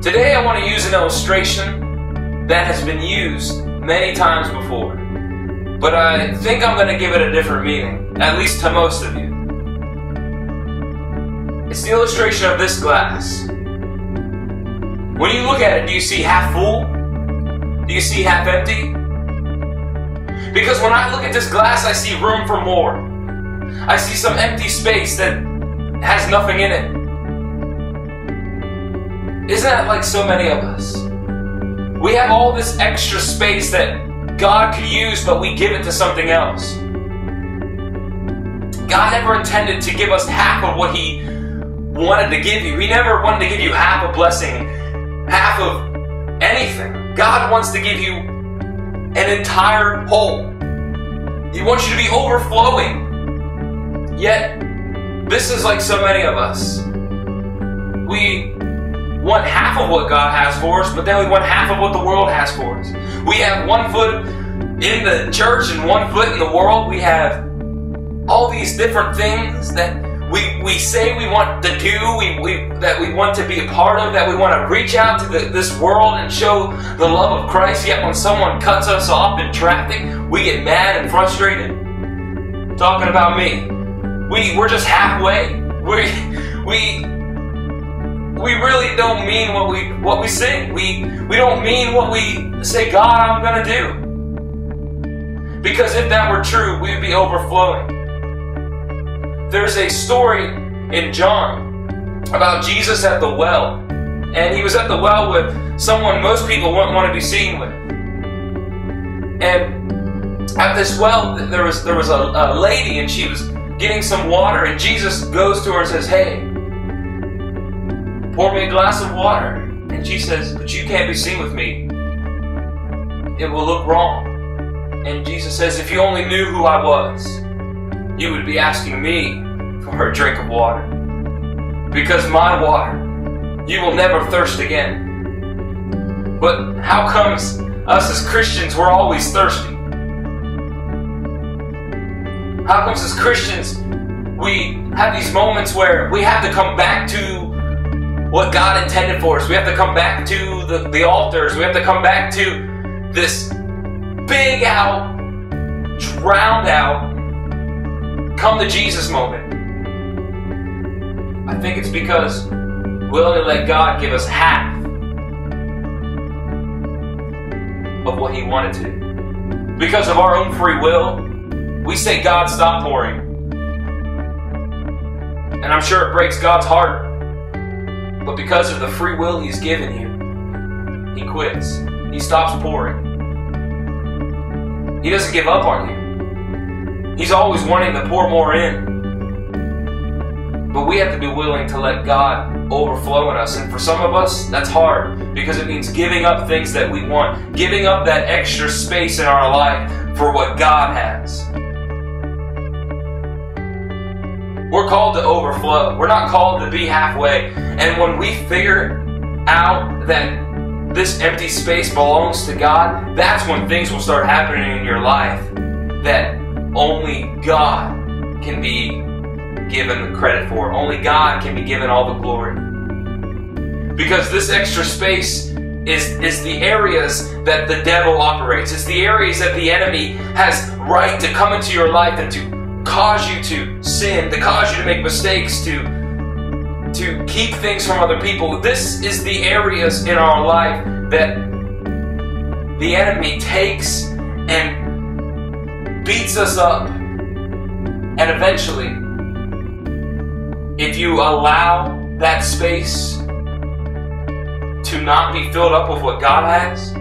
Today I want to use an illustration that has been used many times before, but I think I'm going to give it a different meaning, at least to most of you. It's the illustration of this glass. When you look at it, do you see half full? Do you see half empty? Because when I look at this glass, I see room for more. I see some empty space that has nothing in it. Isn't that like so many of us? We have all this extra space that God could use, but we give it to something else. God never intended to give us half of what He wanted to give you. He never wanted to give you half a blessing, half of anything. God wants to give you an entire whole. He wants you to be overflowing. Yet, this is like so many of us. We want half of what God has for us, but then we want half of what the world has for us. We have one foot in the church and one foot in the world. We have all these different things that we say we want to do, that we want to be a part of, that we want to reach out to this world and show the love of Christ. Yet when someone cuts us off in traffic, we get mad and frustrated. Talking about me. We're just halfway. We really don't mean what we sing. We don't mean what we say, God, I'm going to do. Because if that were true, we'd be overflowing. There's a story in John about Jesus at the well. And He was at the well with someone most people wouldn't want to be seen with. And at this well, there was a lady, and she was getting some water, and Jesus goes to her and says, hey, pour me a glass of water. And she says, but you can't be seen with me. It will look wrong. And Jesus says, if you only knew who I was, you would be asking me for a drink of water. Because my water, you will never thirst again. But how comes us as Christians, we're always thirsty? How comes as Christians, we have these moments where we have to come back to what God intended for us? We have to come back to the altars. We have to come back to this big out, drowned out, come to Jesus moment. I think it's because we only let God give us half of what He wanted to. Because of our own free will, we say, God, stop pouring. And I'm sure it breaks God's heart. But because of the free will He's given you, He quits. He stops pouring. He doesn't give up on you. He's always wanting to pour more in. But we have to be willing to let God overflow in us. And for some of us, that's hard, because it means giving up things that we want, giving up that extra space in our life for what God has. We're called to overflow. We're not called to be halfway. And when we figure out that this empty space belongs to God, that's when things will start happening in your life that only God can be given the credit for. Only God can be given all the glory. Because this extra space is the areas that the devil operates. It's the areas that the enemy has right to come into your life and to cause you to sin, to cause you to make mistakes, to keep things from other people. This is the areas in our life that the enemy takes and beats us up. And eventually, if you allow that space to not be filled up with what God has,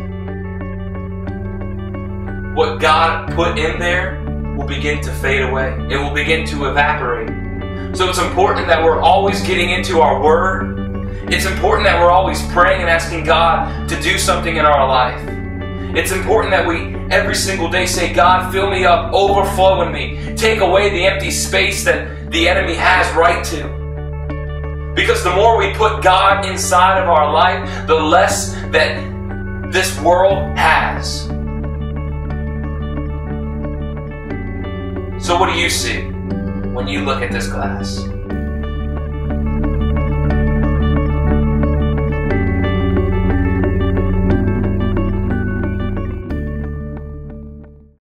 what God put in there will begin to fade away. It will begin to evaporate. So it's important that we're always getting into our Word. It's important that we're always praying and asking God to do something in our life. It's important that we every single day say, God, fill me up, overflow in me. Take away the empty space that the enemy has right to. Because the more we put God inside of our life, the less that this world has. So what do you see when you look at this glass?